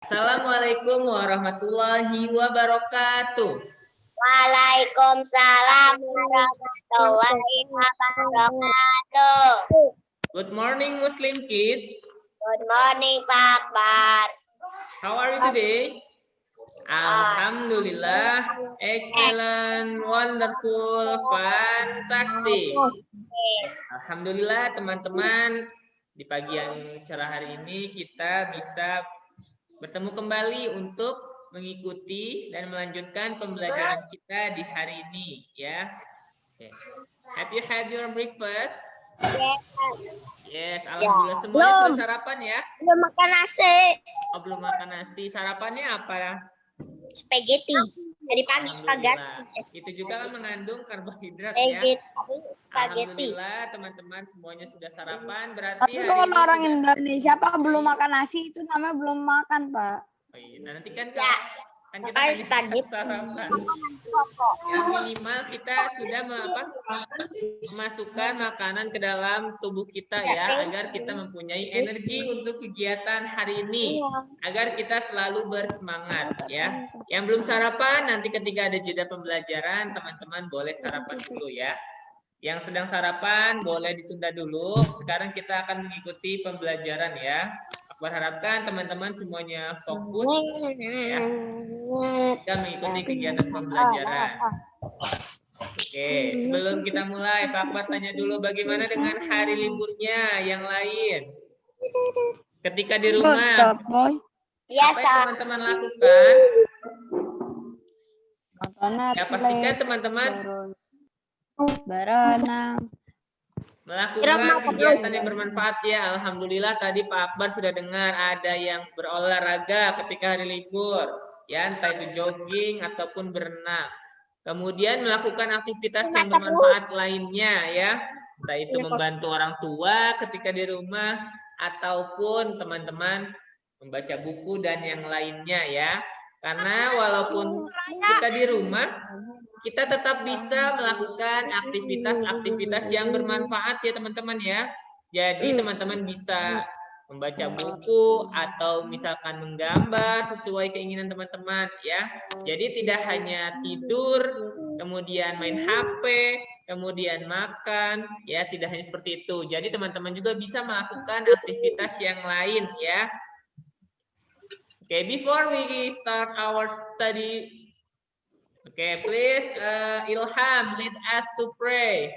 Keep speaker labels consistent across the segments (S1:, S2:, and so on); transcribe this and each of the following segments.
S1: Assalamualaikum warahmatullahi wabarakatuh.
S2: Waalaikumsalam warahmatullahi wabarakatuh.
S1: Good morning, Muslim kids.
S2: Good morning, Pak Akbar.
S1: How are you today? Alhamdulillah, excellent, wonderful, fantastic. Alhamdulillah, teman-teman, di pagi yang cerah hari ini kita bisa bertemu kembali untuk mengikuti dan melanjutkan pembelajaran kita di hari ini, ya. Okay. Have you had your breakfast? Yes, alhamdulillah semuanya sudah sarapan ya.
S2: Belum makan nasi.
S1: Oh, belum makan nasi. Sarapannya apa?
S2: Spaghetti. Dari pagi spaghetti.
S1: Itu juga kan mengandung karbohidrat ya. Alhamdulillah teman-teman semuanya sudah sarapan. Berarti
S3: tapi kalau orang Indonesia Pak belum makan nasi itu namanya belum makan Pak.
S1: Oh iya, nanti kan kita hanya sarapan. Yang minimal kita sudah memasukkan makanan ke dalam tubuh kita ya, agar kita mempunyai energi untuk kegiatan hari ini, agar kita selalu bersemangat ya. Yang belum sarapan, nanti ketika ada jeda pembelajaran, teman-teman boleh sarapan dulu ya. Yang sedang sarapan boleh ditunda dulu. Sekarang kita akan mengikuti pembelajaran ya. Berharapkan teman-teman semuanya fokus ya, dan mengikuti kegiatan pembelajaran. Oke, sebelum kita mulai, Pak Akbar tanya dulu bagaimana dengan hari liburnya yang lain? Ketika di rumah, apa yang teman-teman lakukan? Ya pastikan teman-teman
S3: berenang,
S1: melakukan kegiatan yang bermanfaat ya. Alhamdulillah tadi Pak Akbar sudah dengar ada yang berolahraga ketika hari libur ya, entah itu jogging ataupun berenang. Kemudian melakukan aktivitas yang bermanfaat lainnya ya, entah itu membantu orang tua ketika di rumah ataupun teman-teman membaca buku dan yang lainnya ya. Karena walaupun kita di rumah, kita tetap bisa melakukan aktivitas-aktivitas yang bermanfaat ya teman-teman ya. Jadi teman-teman bisa membaca buku atau misalkan menggambar sesuai keinginan teman-teman ya. Jadi tidak hanya tidur, kemudian main HP, kemudian makan ya, tidak hanya seperti itu. Jadi teman-teman juga bisa melakukan aktivitas yang lain ya. Okay, before we start our study, okay, please Ilham lead us to pray.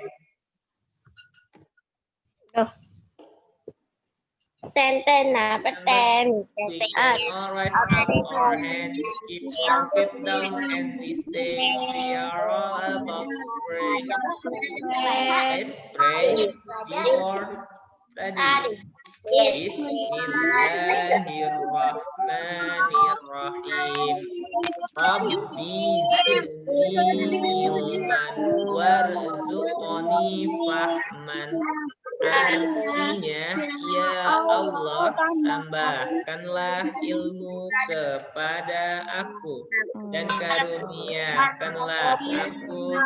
S2: Ten.
S1: We can all rise up our hand, keep our feet down, and we stay. We are all about to pray. Let's pray before study. Bismillahirrahmanirrahim. Rabbi zidni ilman warzuqni fahman. Artinya, ya Allah, tambahkanlah ilmu kepada aku dan karuniakanlah aku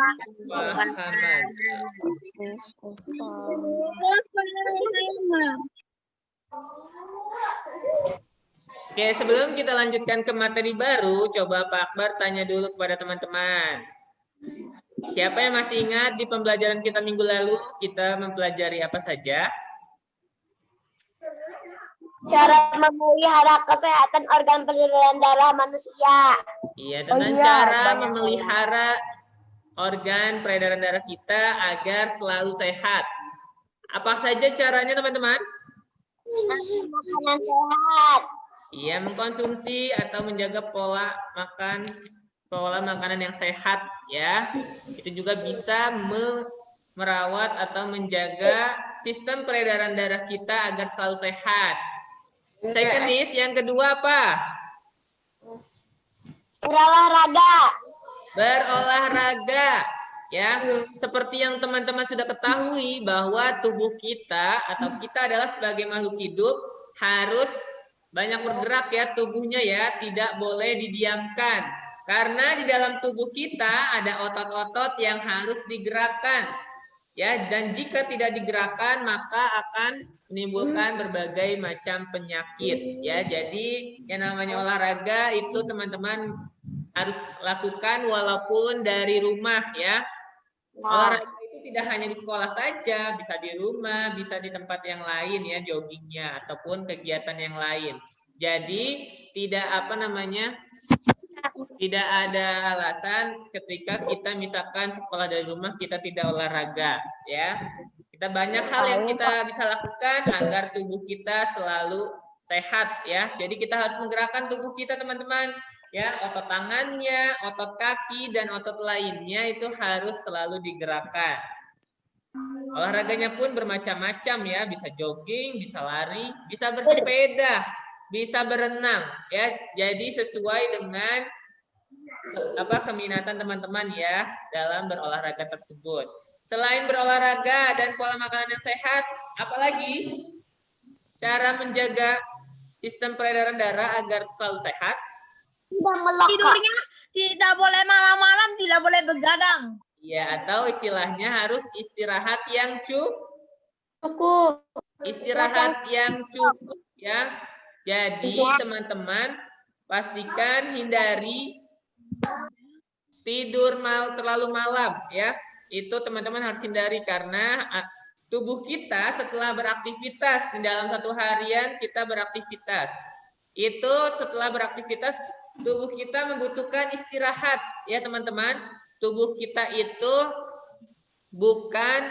S1: kepahaman. Oke, sebelum kita lanjutkan ke materi baru, coba Pak Akbar tanya dulu kepada teman-teman. Siapa yang masih ingat di pembelajaran kita minggu lalu, kita mempelajari apa saja?
S2: Cara memelihara kesehatan organ peredaran darah manusia.
S1: Iya, tentang cara memelihara organ peredaran darah kita agar selalu sehat. Apa saja caranya, teman-teman?
S2: Makanan sehat.
S1: Iya, mengkonsumsi atau menjaga pola makanan yang sehat ya. Itu juga bisa merawat atau menjaga sistem peredaran darah kita agar selalu sehat. Second is, yang kedua apa? Berolahraga. Ya, seperti yang teman-teman sudah ketahui bahwa tubuh kita atau kita adalah sebagai makhluk hidup harus banyak bergerak ya tubuhnya ya, tidak boleh didiamkan. Karena di dalam tubuh kita ada otot-otot yang harus digerakkan. Ya, dan jika tidak digerakkan maka akan menimbulkan berbagai macam penyakit ya. Jadi yang namanya olahraga itu teman-teman harus lakukan walaupun dari rumah ya. Olahraga itu tidak hanya di sekolah saja, bisa di rumah, bisa di tempat yang lain ya, joggingnya ataupun kegiatan yang lain. Jadi tidak tidak ada alasan ketika kita misalkan sekolah dari rumah kita tidak olahraga ya. Kita banyak hal yang kita bisa lakukan agar tubuh kita selalu sehat ya. Jadi kita harus menggerakkan tubuh kita teman-teman ya, otot tangannya, otot kaki dan otot lainnya itu harus selalu digerakkan. Olahraganya pun bermacam-macam ya, bisa jogging, bisa lari, bisa bersepeda, bisa berenang ya. Jadi sesuai dengan keminatan teman-teman ya dalam berolahraga tersebut. Selain berolahraga dan pola makanan yang sehat, apalagi cara menjaga sistem peredaran darah agar selalu sehat?
S2: Tidak melekap.
S3: Tidurnya tidak boleh malam-malam, tidak boleh begadang.
S1: Ya, atau istilahnya harus istirahat yang
S3: Cukup.
S1: Istirahat yang cukup ya. Jadi teman-teman pastikan hindari tidur terlalu malam ya. Itu teman-teman harus hindari karena tubuh kita setelah beraktivitas di dalam satu harian kita beraktivitas. Itu setelah beraktivitas tubuh kita membutuhkan istirahat ya teman-teman. Tubuh kita itu bukan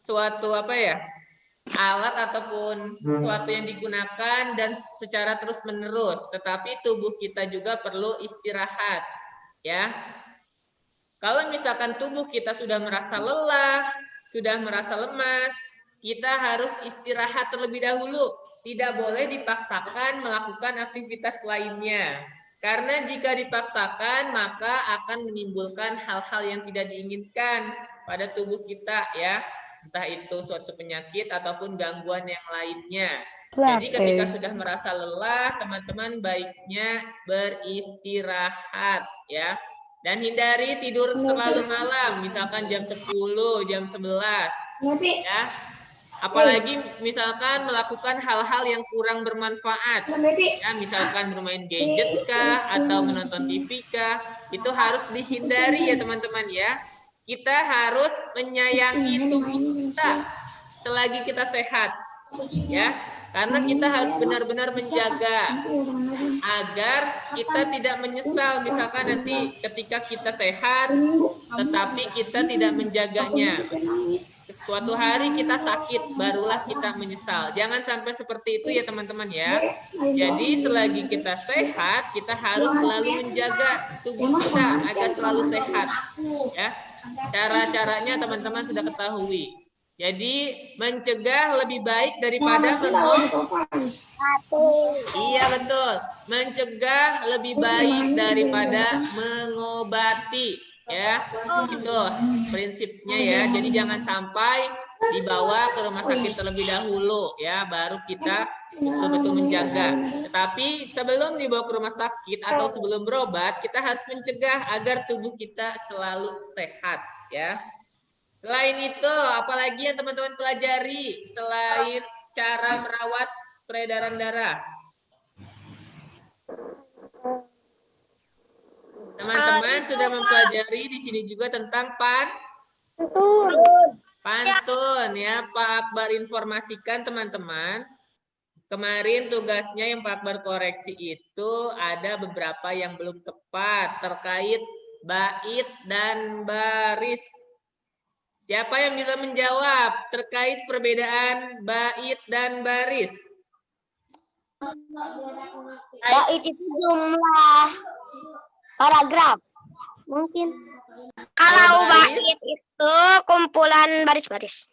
S1: suatu alat ataupun suatu yang digunakan dan secara terus-menerus, tetapi tubuh kita juga perlu istirahat ya. Kalau misalkan tubuh kita sudah merasa lelah, sudah merasa lemas, kita harus istirahat terlebih dahulu. Tidak boleh dipaksakan melakukan aktivitas lainnya. Karena jika dipaksakan maka akan menimbulkan hal-hal yang tidak diinginkan pada tubuh kita ya. Entah itu suatu penyakit ataupun gangguan yang lainnya. Jadi ketika sudah merasa lelah, teman-teman baiknya beristirahat ya. Dan hindari tidur terlalu malam, misalkan jam 10, jam 11 ya. Apalagi misalkan melakukan hal-hal yang kurang bermanfaat ya, misalkan bermain gadget kah atau menonton TV kah, itu harus dihindari ya teman-teman ya. Kita harus menyayangi tubuh kita selagi kita sehat ya, karena kita harus benar-benar menjaga agar kita tidak menyesal misalkan nanti ketika kita sehat tetapi kita tidak menjaganya. Suatu hari kita sakit, barulah kita menyesal. Jangan sampai seperti itu ya teman-teman ya. Jadi selagi kita sehat, kita harus selalu menjaga tubuh kita agar selalu sehat. Ya, cara-caranya teman-teman sudah ketahui. Jadi mencegah lebih baik daripada mengobati. Iya betul, mencegah lebih baik daripada mengobati. Ya, itu prinsipnya ya. Jadi jangan sampai dibawa ke rumah sakit terlebih dahulu ya, baru kita betul-betul menjaga. Tetapi sebelum dibawa ke rumah sakit atau sebelum berobat, kita harus mencegah agar tubuh kita selalu sehat ya. Selain itu, apalagi yang teman-teman pelajari selain cara merawat peredaran darah? Teman-teman sudah mempelajari di sini juga tentang pantun ya. Pak Akbar informasikan teman-teman. Kemarin tugasnya yang Pak Akbar koreksi itu ada beberapa yang belum tepat terkait bait dan baris. Siapa yang bisa menjawab terkait perbedaan bait dan baris?
S2: Bait itu jumlah paragraf. Mungkin. Kalau bait itu kumpulan baris-baris.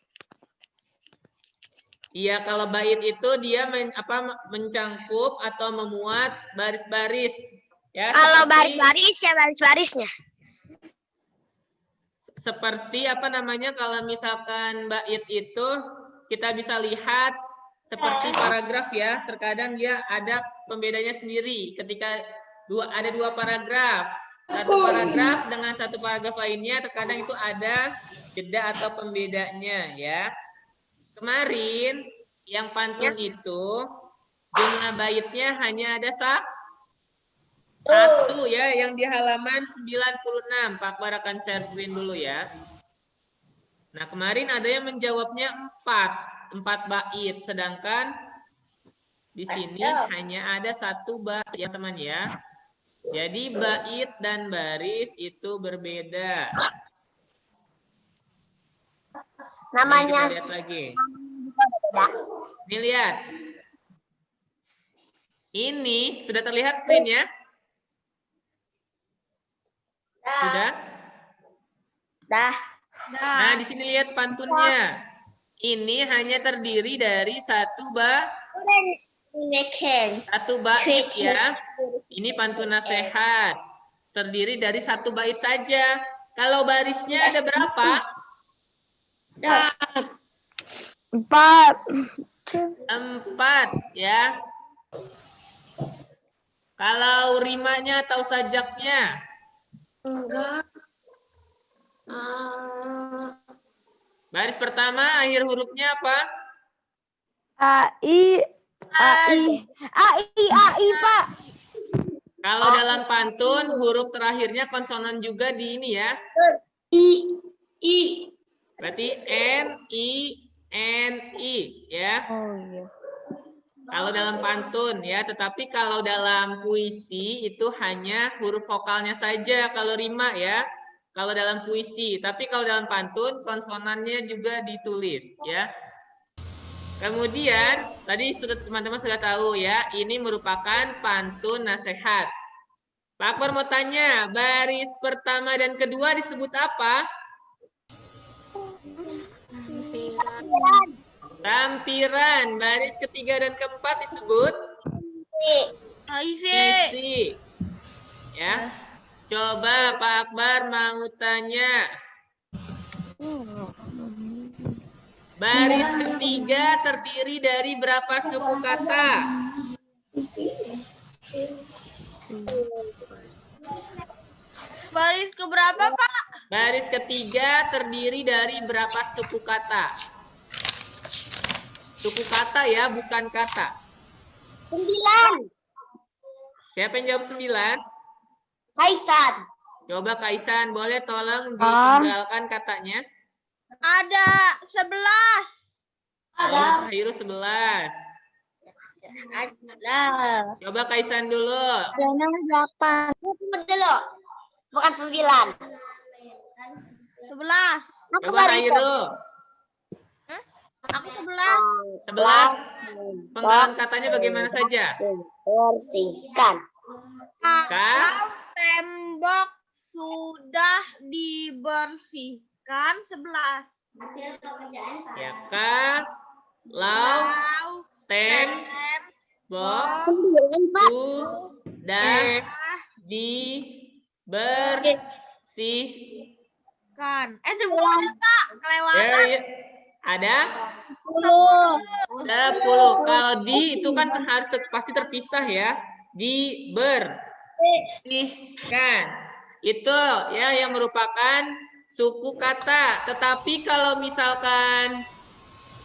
S1: Iya, kalau bait itu dia mencangkup atau memuat baris-baris. Ya,
S2: kalau baris-baris ya baris-barisnya.
S1: Seperti kalau misalkan bait itu kita bisa lihat seperti paragraf ya. Terkadang dia ada pembedanya sendiri. Ketika ada dua paragraf, satu paragraf dengan satu paragraf lainnya, terkadang itu ada jeda atau pembedanya ya. Kemarin yang pantun itu jumlah baitnya hanya ada satu ya, yang di halaman 96. Pak Akbar akan share screen dulu ya. Nah, kemarin ada yang menjawabnya 4 bait, sedangkan di sini hanya ada 1 bait ya teman ya. Jadi bait dan baris itu berbeda.
S2: Namanya
S1: Kita lihat lagi.
S2: beda.
S1: Ini lihat. Ini sudah terlihat screen-nya? Sudah?
S2: Dah.
S1: Nah, di sini lihat pantunnya. Ini hanya terdiri dari 1 bait ya. Ini pantun nasihat. Terdiri dari 1 bait saja. Kalau barisnya ada berapa?
S3: 4.
S1: 4 ya. Kalau rimanya atau sajaknya?
S2: Enggak.
S1: Baris pertama akhir hurufnya apa?
S3: AI, Pak.
S1: Kalau dalam pantun huruf terakhirnya konsonan juga di ini ya.
S2: I.
S1: Berarti N, I ya.
S3: Oh iya.
S1: Kalau dalam pantun ya, tetapi kalau dalam puisi itu hanya huruf vokalnya saja kalau rima ya. Kalau dalam puisi, tapi kalau dalam pantun konsonannya juga ditulis ya. Kemudian tadi teman-teman sudah tahu ya, ini merupakan pantun nasihat. Pak Akbar mau tanya, baris pertama dan kedua disebut apa? Lampiran. Baris ketiga dan keempat disebut isi. Ya. Coba Pak Akbar mau tanya. Baris ketiga terdiri dari berapa suku kata?
S2: Baris keberapa, Pak?
S1: Baris ketiga terdiri dari berapa suku kata? Suku kata ya, bukan kata.
S2: 9.
S1: Siapa yang jawab 9?
S2: Kaisan.
S1: Coba Kaisan, boleh tolong ditinggalkan katanya?
S2: Ada 11.
S1: Oh, Khairul 11.
S2: Ada.
S1: Coba Kaisan dulu.
S2: Ada 8. Dulu. Bukan 9. 11.
S1: Coba Khairul.
S2: Aku 11.
S1: 11. Penggalan katanya bagaimana saja?
S2: Bersihkan.
S1: Kalau
S2: tembok sudah dibersihkan 11.
S1: ya kalau tembok sudah dibersihkan.
S2: 10 Pak, kelewatan.
S1: Ada 10. Kalau di itu kan harus pasti terpisah ya. Dibersihkan. Itu ya yang merupakan suku kata. Tetapi kalau misalkan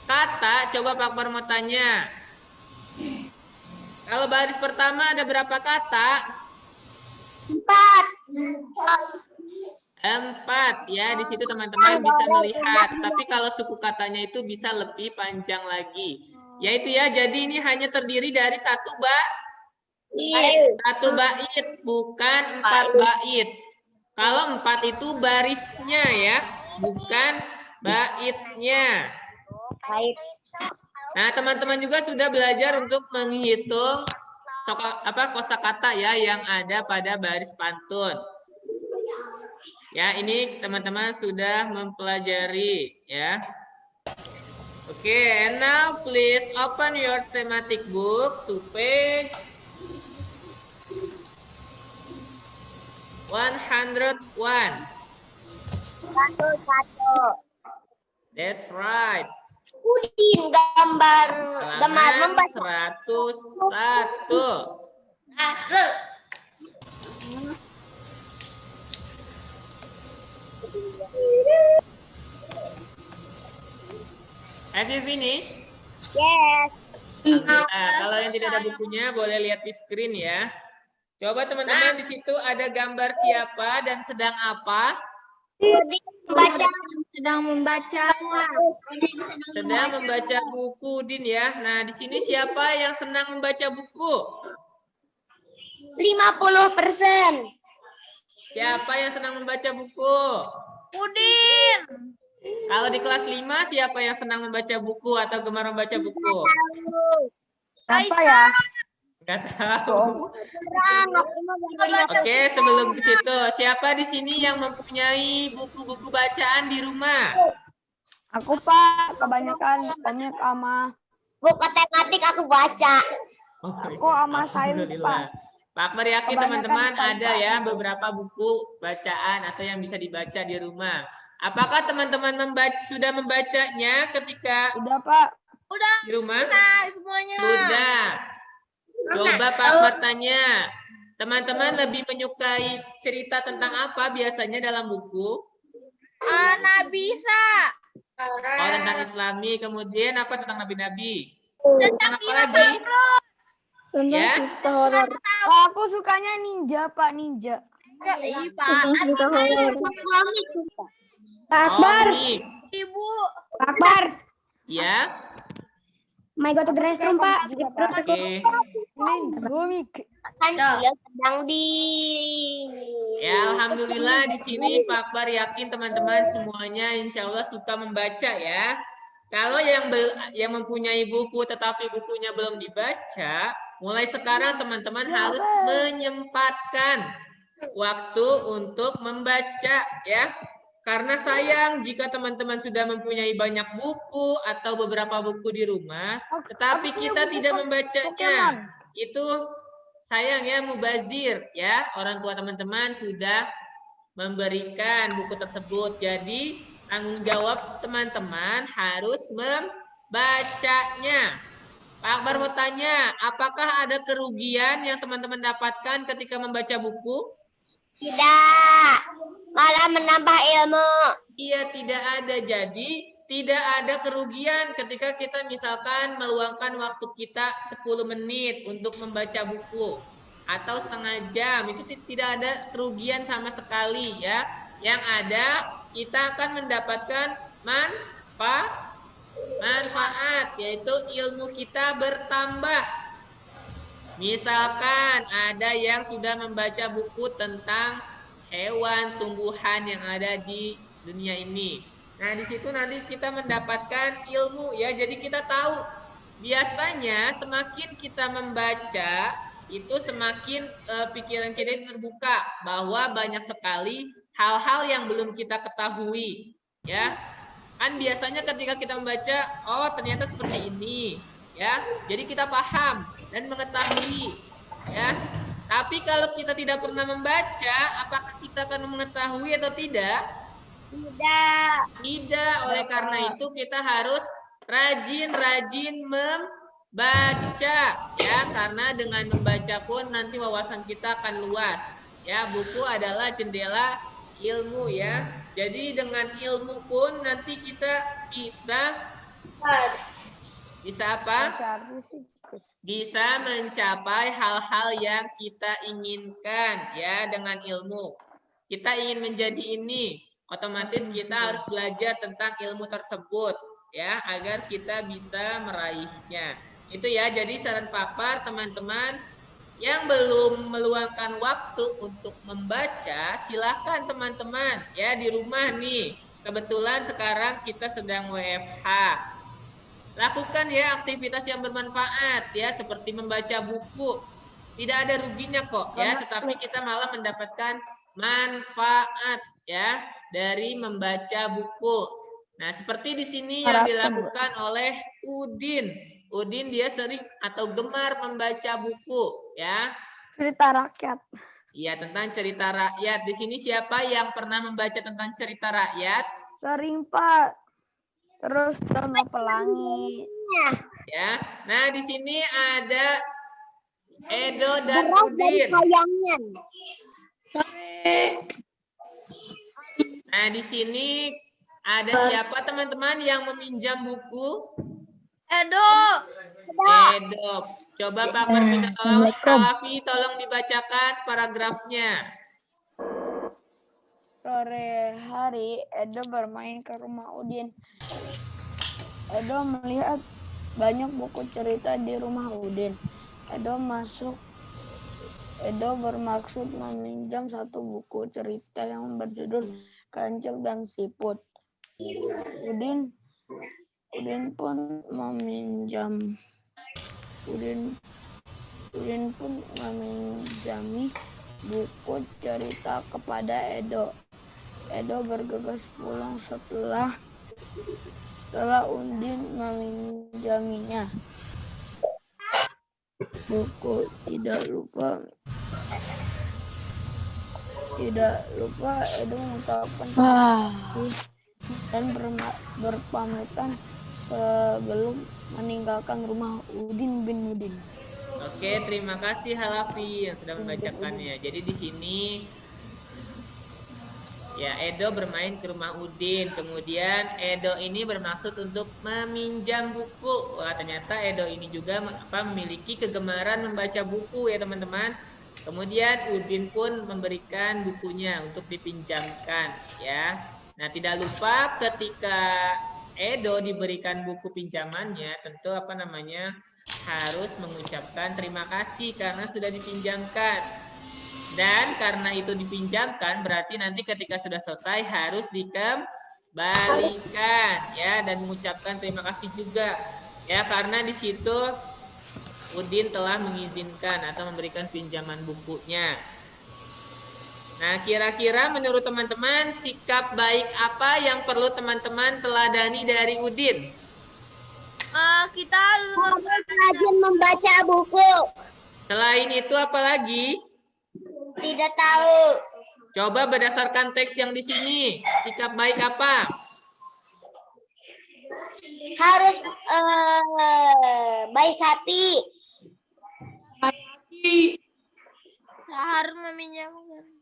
S1: kata, coba Pak Akbar mau tanya. Kalau baris pertama ada berapa kata? 4 ya. Di situ teman-teman bisa melihat. Tapi kalau suku katanya itu bisa lebih panjang lagi. Yaitu ya, jadi ini hanya terdiri dari 1 bait, bukan 4 bait. Kalau 4 itu barisnya ya, bukan baitnya. Nah, teman-teman juga sudah belajar untuk menghitung kosakata ya yang ada pada baris pantun. Ya, ini teman-teman sudah mempelajari ya. Oke, and now please open your thematic book to page 101. That's right.
S2: Udin gambar membaca.
S1: 101. Have you finished?
S2: Yes.
S1: Alhamdulillah. Kalau yang tidak ada bukunya boleh lihat di screen ya. Coba teman-teman di situ ada gambar siapa dan sedang apa?
S2: Sedang membaca.
S1: Sedang membaca buku, Din ya. Nah, di sini siapa yang senang membaca buku?
S2: 50%.
S1: Siapa yang senang membaca buku?
S2: Udin.
S1: Kalau di kelas 5 siapa yang senang membaca buku atau gemar membaca buku?
S3: Apa ya?
S1: Nggak tahu. Oke, sebelum ke situ, siapa di sini yang mempunyai buku-buku bacaan di rumah?
S3: Aku Pak, kebanyakan komik sama
S2: Buku tematik aku baca.
S3: aku sama sains
S1: Alhamdulillah.
S3: Pak.
S1: Pak Akbar yakin
S3: Kebanyakan
S1: teman-teman
S3: bukan,
S1: ada
S3: Pak.
S1: ya beberapa buku bacaan atau yang bisa dibaca di rumah. Apakah teman-teman sudah membacanya ketika
S3: Udah Pak.
S1: di rumah?
S2: Semuanya.
S1: Sudah. Coba Pak Akbar tanya, teman-teman lebih menyukai cerita tentang apa biasanya dalam buku?
S2: Nabisa.
S1: Oh, tentang Islami, kemudian apa tentang nabi-nabi?
S2: Tentang
S1: Apa lagi? Ya?
S3: Oh, aku sukanya ninja Pak, ninja. Pak Akbar,
S1: Komik.
S2: Ibu.
S3: Pak Akbar.
S1: Ya.
S3: My go to the restroom Pak.
S1: Oke.
S3: Ini komik.
S2: Kan dia sedang di.
S1: Ya, alhamdulillah di sini Pak Akbar yakin teman-teman semuanya insya Allah suka membaca ya. Kalau yang mempunyai buku tetapi bukunya belum dibaca, mulai sekarang teman-teman harus menyempatkan waktu untuk membaca ya. Karena sayang jika teman-teman sudah mempunyai banyak buku atau beberapa buku di rumah, tetapi kita tidak membacanya. Itu sayang ya, mubazir ya. Orang tua teman-teman sudah memberikan buku tersebut. Jadi tanggung jawab teman-teman harus membacanya. Pak Akbar mau tanya, apakah ada kerugian yang teman-teman dapatkan ketika membaca buku?
S2: Tidak. Malah menambah ilmu.
S1: Iya, tidak ada. Jadi tidak ada kerugian ketika kita misalkan meluangkan waktu kita 10 menit untuk membaca buku atau setengah jam, itu tidak ada kerugian sama sekali ya. Yang ada kita akan mendapatkan manfaat, yaitu ilmu kita bertambah. Misalkan ada yang sudah membaca buku tentang hewan, tumbuhan yang ada di dunia ini. Nah, di situ nanti kita mendapatkan ilmu ya. Jadi kita tahu biasanya semakin kita membaca itu semakin pikiran kita terbuka bahwa banyak sekali hal-hal yang belum kita ketahui ya. Kan biasanya ketika kita membaca, oh ternyata seperti ini ya. Jadi kita paham dan mengetahui ya. Tapi kalau kita tidak pernah membaca, apakah kita akan mengetahui atau tidak?
S2: Tidak.
S1: Tidak. Oleh karena itu kita harus rajin-rajin membaca ya, karena dengan membaca pun nanti wawasan kita akan luas. Ya, buku adalah jendela ilmu ya. Jadi dengan ilmu pun nanti kita bisa apa? Bisa mencapai hal-hal yang kita inginkan ya dengan ilmu. Kita ingin menjadi ini, otomatis kita harus belajar tentang ilmu tersebut ya agar kita bisa meraihnya. Itu ya, jadi saran Pak Akbar, teman-teman yang belum meluangkan waktu untuk membaca, silahkan teman-teman ya di rumah nih. Kebetulan sekarang kita sedang WFH. Lakukan ya aktivitas yang bermanfaat ya, seperti membaca buku. Tidak ada ruginya kok ya, tetapi kita malah mendapatkan manfaat ya dari membaca buku. Nah, seperti di sini yang dilakukan oleh Udin. Udin dia sering atau gemar membaca buku ya.
S3: Cerita rakyat.
S1: Iya, tentang cerita rakyat. Di sini siapa yang pernah membaca tentang cerita rakyat?
S3: Sering Pak. Terus Dharma Pelangi.
S1: Ya. Nah, di sini ada Edo dan Udin. Nah, di sini Ada siapa teman-teman yang meminjam buku?
S2: Edo.
S1: Edo. Coba Pak Akbar minta tolong. Kalafi, tolong dibacakan paragrafnya.
S3: Sore hari, Edo bermain ke rumah Udin. Edo melihat banyak buku cerita di rumah Udin. Edo bermaksud meminjam satu buku cerita yang berjudul Kancil dan Siput. Udin pun meminjami buku cerita kepada Edo. Edo bergegas pulang setelah Udin meminjaminya. Buku tidak lupa Edo mengucapkan terima kasih dan berpamitan sebelum meninggalkan rumah Udin bin Udin.
S1: Oke, terima kasih Halafi yang sudah membacakannya. Jadi di sini ya Edo bermain ke rumah Udin. Kemudian Edo ini bermaksud untuk meminjam buku. Wah, ternyata Edo ini juga memiliki kegemaran membaca buku ya teman-teman. Kemudian Udin pun memberikan bukunya untuk dipinjamkan ya. Nah, tidak lupa ketika Edo diberikan buku pinjamannya, tentu harus mengucapkan terima kasih karena sudah dipinjamkan. Dan karena itu dipinjamkan, berarti nanti ketika sudah selesai harus dikembalikan ya, dan mengucapkan terima kasih juga ya, karena di situ Udin telah mengizinkan atau memberikan pinjaman bukunya. Nah, kira-kira menurut teman-teman sikap baik apa yang perlu teman-teman teladani dari Udin?
S2: Kita rajin membaca buku.
S1: Selain itu apa lagi?
S2: Tidak tahu.
S1: Coba berdasarkan teks yang di sini, sikap baik apa?
S2: Harus baik hati. Harus meminjamkan.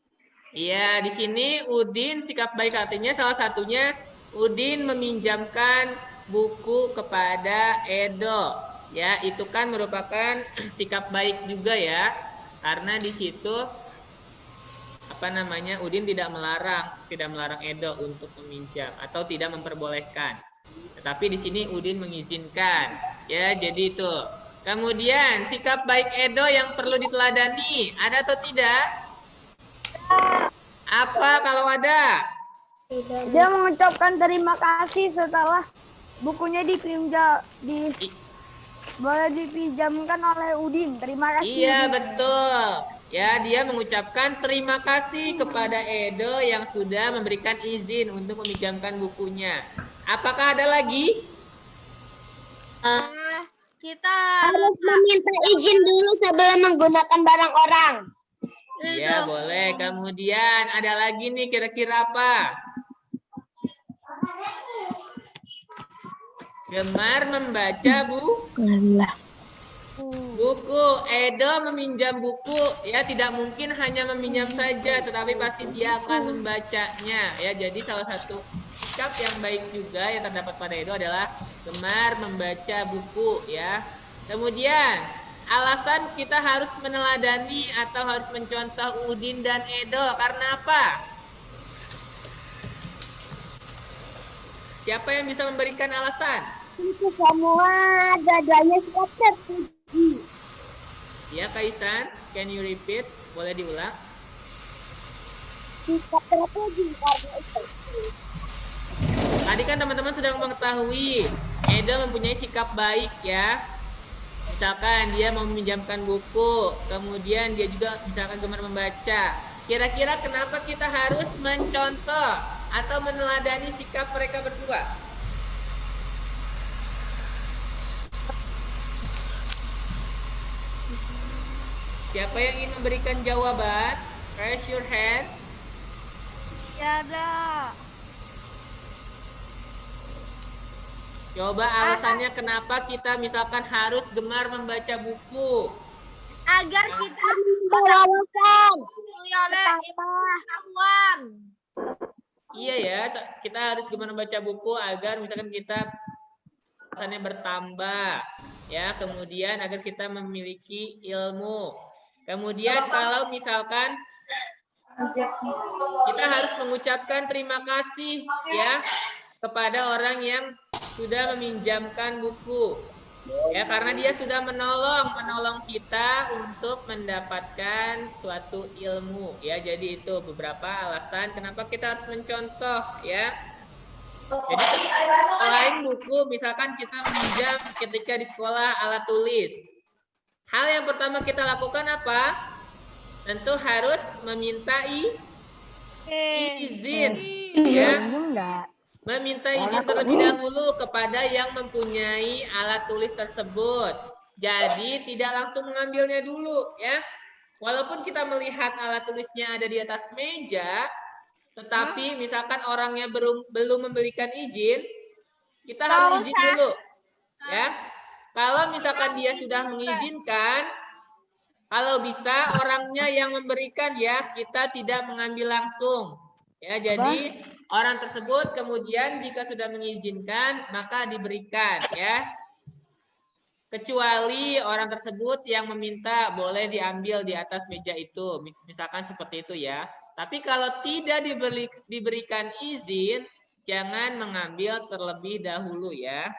S1: Iya, di sini Udin sikap baik hatinya salah satunya Udin meminjamkan buku kepada Edo. Ya, itu kan merupakan sikap baik juga ya. Karena di situ Udin tidak melarang Edo untuk meminjam atau tidak memperbolehkan. Tetapi di sini Udin mengizinkan. Ya, jadi itu. Kemudian sikap baik Edo yang perlu diteladani, ada atau tidak? Apa kalau ada?
S3: Dia mengucapkan terima kasih setelah bukunya boleh dipinjamkan oleh Udin. Terima kasih.
S1: Iya, betul. Ya, dia mengucapkan terima kasih kepada Edo yang sudah memberikan izin untuk meminjamkan bukunya. Apakah ada lagi?
S2: Kita harus meminta izin dulu sebelum menggunakan barang orang.
S1: Iya, boleh. Kemudian ada lagi nih, kira-kira apa? Gemar membaca buku. Edo meminjam buku, ya tidak mungkin hanya meminjam saja, tetapi pasti dia akan membacanya. Ya, jadi salah satu sikap yang baik juga yang terdapat pada Edo adalah gemar membaca buku, ya. Kemudian alasan kita harus meneladani atau harus mencontoh Udin dan Edo karena apa? Siapa yang bisa memberikan alasan?
S2: Itu semua dua-duanya sikap terpuji.
S1: Ya, Kaisan, can you repeat? Boleh diulang?
S2: Sikap terpuji karena itu.
S1: Tadi kan teman-teman sudah mengetahui Edo mempunyai sikap baik ya. Misalkan dia mau meminjamkan buku, kemudian dia juga misalkan gemar membaca. Kira-kira kenapa kita harus mencontoh atau meneladani sikap mereka berdua? Siapa yang ingin memberikan jawaban? Raise your hand.
S2: Tiada.
S1: Coba alasannya kenapa kita misalkan harus gemar membaca buku?
S2: Agar kita meloloskan pengetahuan.
S1: Iya ya, kita harus gimana baca buku agar misalkan kita wawasannya bertambah, ya. Kemudian agar kita memiliki ilmu. Kemudian kalau misalkan kita harus mengucapkan terima kasih ya kepada orang yang sudah meminjamkan buku. Ya, karena dia sudah menolong kita untuk mendapatkan suatu ilmu ya. Jadi itu beberapa alasan kenapa kita harus mencontoh ya. Jadi selain buku, misalkan kita meminjam ketika di sekolah alat tulis. Hal yang pertama kita lakukan apa? Tentu harus meminta izin ya. Meminta izin terlebih dahulu kepada yang mempunyai alat tulis tersebut. Jadi tidak langsung mengambilnya dulu ya. Walaupun kita melihat alat tulisnya ada di atas meja, tetapi misalkan orangnya belum memberikan izin, kita harus izin dulu ya. Kalau misalkan dia sudah mengizinkan, kalau bisa orangnya yang memberikan ya, kita tidak mengambil langsung. Ya, jadi orang tersebut kemudian jika sudah mengizinkan maka diberikan ya. Kecuali orang tersebut yang meminta boleh diambil di atas meja itu. Misalkan seperti itu ya. Tapi kalau tidak diberikan izin, jangan mengambil terlebih dahulu ya.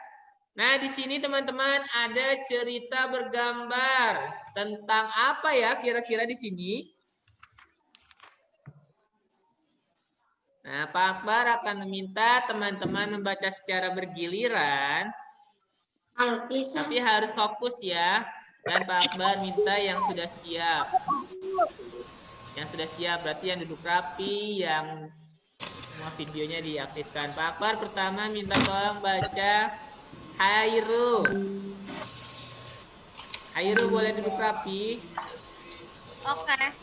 S1: Nah, di sini teman-teman ada cerita bergambar tentang apa ya kira-kira di sini? Nah, Pak Akbar akan meminta teman-teman membaca secara bergiliran. Tapi harus fokus ya. Dan Pak Akbar minta yang sudah siap. Yang sudah siap berarti yang duduk rapi, yang semua videonya diaktifkan. Pak Akbar pertama minta tolong baca Hairu. Hairu boleh duduk rapi.
S4: Oke.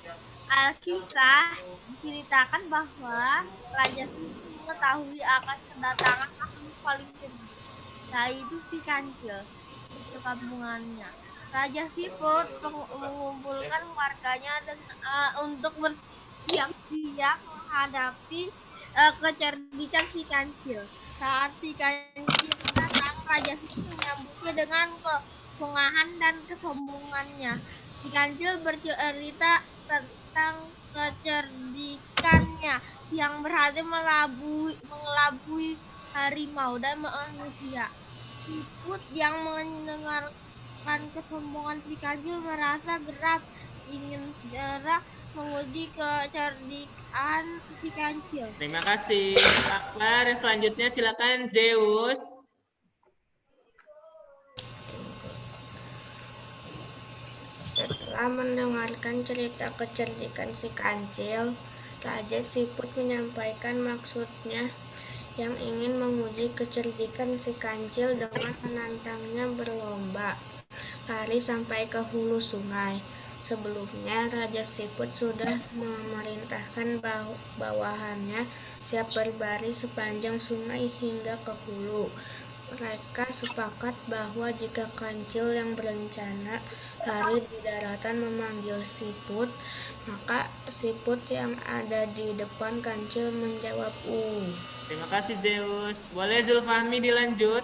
S4: Alkisah menceritakan bahwa Raja Siput mengetahui akan kedatangan makhluk paling gede, yaitu si kancil ke kampungannya. Raja Siput mengumpulkan warganya untuk bersiap-siap menghadapi kecerdikan si kancil. Saat si kancil datang, Raja Siput menyambutnya dengan kepungahan dan kesombongannya. Si kancil bercerita tentang kecerdikannya yang berhasil mengelabui harimau dan manusia. Siput yang mendengarkan kesombongan si kancil merasa geram, ingin segera menguji kecerdikan si kancil.
S1: Terima kasih Pak Akbar. Selanjutnya silakan Zeus.
S5: Setelah mendengarkan cerita kecerdikan si kancil, Raja Siput menyampaikan maksudnya yang ingin menguji kecerdikan si kancil dengan menantangnya berlomba lari sampai ke hulu sungai. Sebelumnya, Raja Siput sudah memerintahkan bawahannya siap berbaris sepanjang sungai hingga ke hulu. Mereka sepakat bahwa jika kancil yang berencana lari di daratan memanggil siput, maka siput yang ada di depan kancil menjawab
S1: Terima kasih Zeus. Boleh Zulfahmi dilanjut?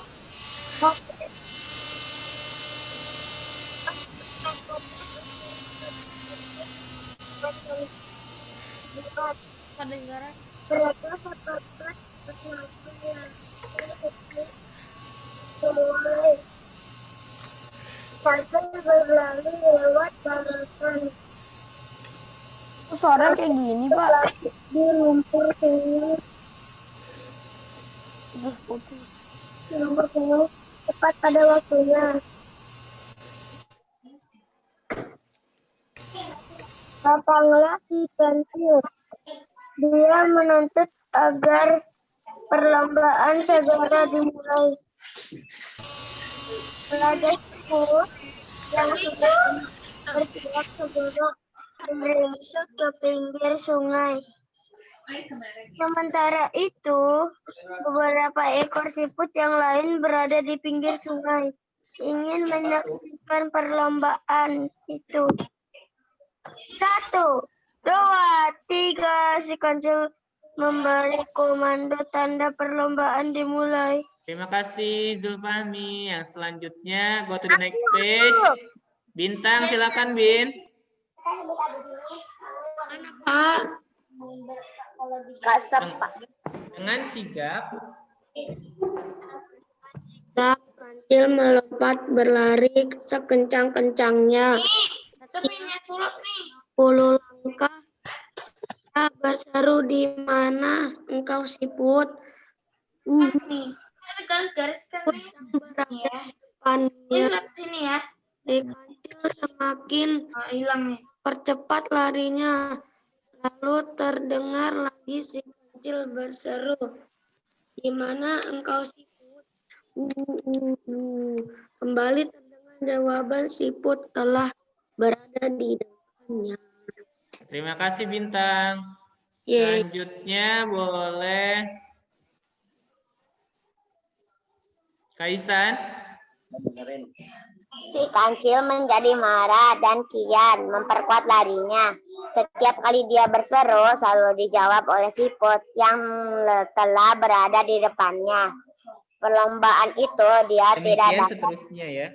S4: Kedengaran?
S2: Mereka sepakat sungai. Kancil berlari lewat daratan.
S3: Suara kayak gini, Pak.
S2: Di lumpur sungai. Lumpur sungai tepat pada waktunya. Datanglah si kancil. Dia menuntut agar perlombaan segera dimulai. Raja Siput yang sudah bersiap segera menyusut ke pinggir sungai. Sementara itu, beberapa ekor siput yang lain berada di pinggir sungai, ingin menyaksikan perlombaan itu. 1, 2, 3, si kancil memberi komando tanda perlombaan dimulai.
S1: Terima kasih Zulfahmi. Yang selanjutnya go to the next page. Bintang silakan Bin. Dengan sigap
S5: Kancil melompat berlari sekencang-kencangnya. 10 langkah. Dia berseru, "Di mana engkau, Siput?" Siput yang berada di depannya. Si Kancil semakin percepat larinya. Lalu terdengar lagi si Kancil berseru, "Di mana engkau, Siput?" Kembali terdengar jawaban, Siput telah berada di depannya.
S1: Terima kasih Bintang.
S5: Yeay.
S1: Selanjutnya boleh Kaisan.
S2: Si Kancil menjadi marah dan kian memperkuat larinya. Setiap kali dia berseru selalu dijawab oleh Siput yang telah berada di depannya. Perlombaan itu dia
S1: Demikian seterusnya ya.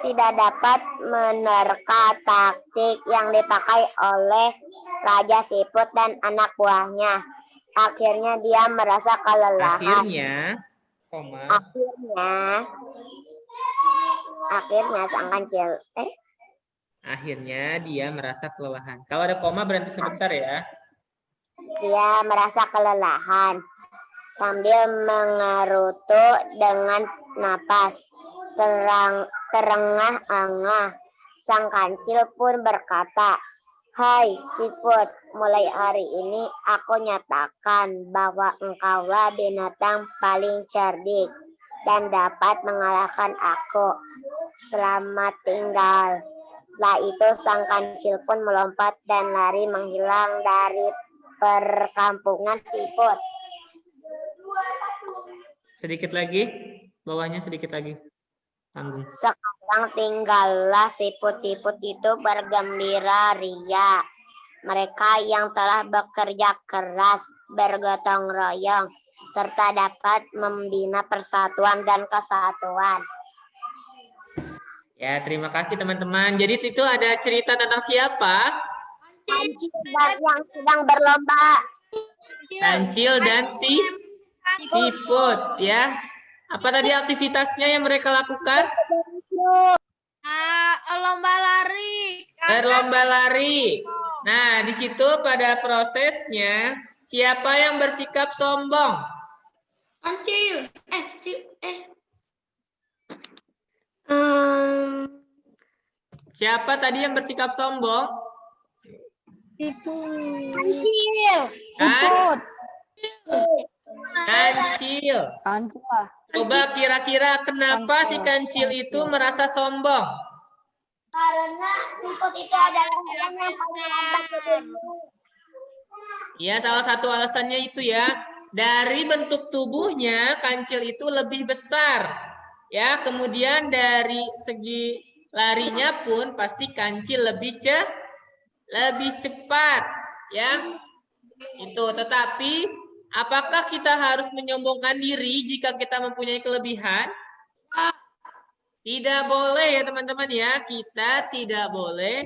S2: tidak dapat menerka taktik yang dipakai oleh Raja Siput dan anak buahnya. Akhirnya dia merasa kelelahan. Akhirnya sang Kancil
S1: Akhirnya dia merasa kelelahan. Kalau ada koma berhenti sebentar ya.
S2: Dia merasa kelelahan sambil mengerutu dengan napas terengah-engah. Sang Kancil pun berkata, "Hai Siput, mulai hari ini aku nyatakan bahwa engkaulah binatang paling cerdik dan dapat mengalahkan aku. Selamat tinggal." Setelah itu sang Kancil pun melompat dan lari menghilang dari perkampungan Siput.
S1: Sedikit lagi, bawahnya sedikit lagi. Tanggung.
S2: Sekarang tinggallah siput-siput itu bergembira ria. Mereka yang telah bekerja keras, bergotong royong, serta dapat membina persatuan dan kesatuan.
S1: Ya, terima kasih teman-teman. Jadi itu ada cerita tentang siapa?
S2: Kancil yang sedang berlomba.
S1: Kancil dan Siput ya. Apa tadi aktivitasnya yang mereka lakukan?
S4: Lomba lari.
S1: Berlomba lari. Nah, di situ pada prosesnya siapa yang bersikap sombong?
S5: Kancil.
S1: Siapa tadi yang bersikap sombong?
S2: Kancil.
S3: Siput.
S1: Kancil.
S3: Kancil lah.
S1: Coba kira-kira kenapa si Kancil itu merasa sombong?
S2: Karena siput itu adalah yang paling lambat ke dunia.
S1: Ya, salah satu alasannya itu ya. Dari bentuk tubuhnya, Kancil itu lebih besar. Ya, kemudian dari segi larinya pun pasti Kancil lebih cepat. Ya, itu. Tetapi apakah kita harus menyombongkan diri jika kita mempunyai kelebihan? Tidak boleh ya teman-teman ya. Kita tidak boleh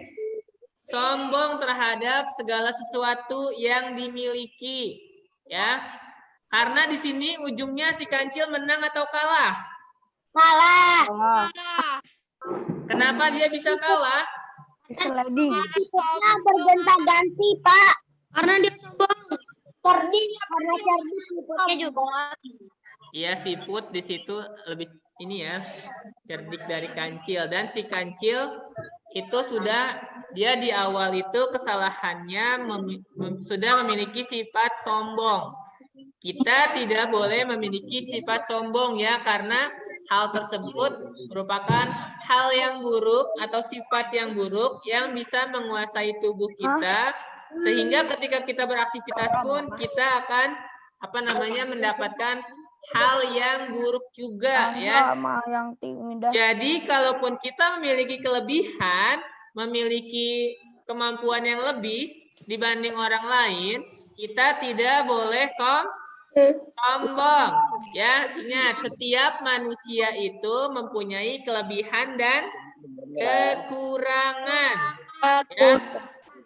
S1: sombong terhadap segala sesuatu yang dimiliki. Ya. Karena di sini ujungnya si Kancil menang atau kalah?
S2: Kalah.
S1: Kenapa dia bisa kalah?
S3: Sliding.
S2: Siputnya bergonta-ganti, Pak.
S5: Karena dia sombong.
S2: Cerdik, karena cerdik siputnya juga.
S1: Iya, Siput di situ lebih ini ya, cerdik dari Kancil. Dan si Kancil itu sudah dia di awal itu kesalahannya sudah memiliki sifat sombong. Kita tidak boleh memiliki sifat sombong ya, karena hal tersebut merupakan hal yang buruk atau sifat yang buruk yang bisa menguasai tubuh kita, sehingga ketika kita beraktivitas pun kita akan mendapatkan hal yang buruk juga ya. Jadi kalaupun kita memiliki kelebihan, memiliki kemampuan yang lebih, dibanding orang lain, kita tidak boleh sombong. Ya, ingat setiap manusia itu mempunyai kelebihan dan kekurangan. Ya.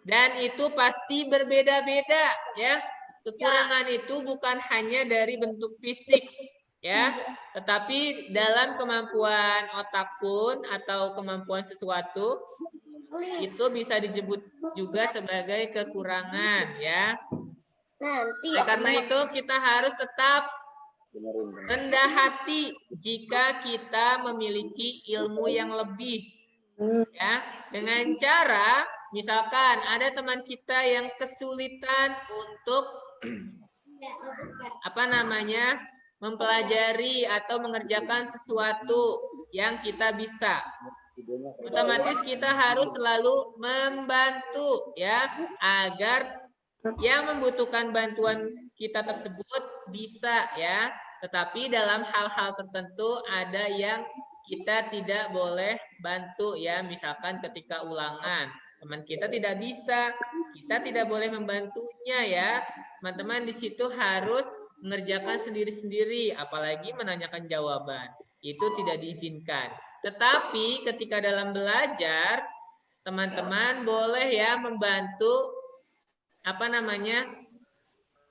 S1: Dan itu pasti berbeda-beda, ya. Kekurangan itu bukan hanya dari bentuk fisik, ya, tetapi dalam kemampuan otak pun atau kemampuan sesuatu itu bisa disebut juga sebagai kekurangan, ya. Oleh karena itu kita harus tetap rendah hati jika kita memiliki ilmu yang lebih, ya, dengan cara misalkan ada teman kita yang kesulitan untuk mempelajari atau mengerjakan sesuatu yang kita bisa. Otomatis kita harus selalu membantu, ya, agar yang membutuhkan bantuan kita tersebut bisa, ya. Tetapi dalam hal-hal tertentu ada yang kita tidak boleh bantu, ya. Misalkan ketika ulangan teman kita tidak bisa, kita tidak boleh membantunya, ya. Teman-teman di situ harus mengerjakan sendiri-sendiri, apalagi menanyakan jawaban. Itu tidak diizinkan. Tetapi ketika dalam belajar, teman-teman boleh ya membantu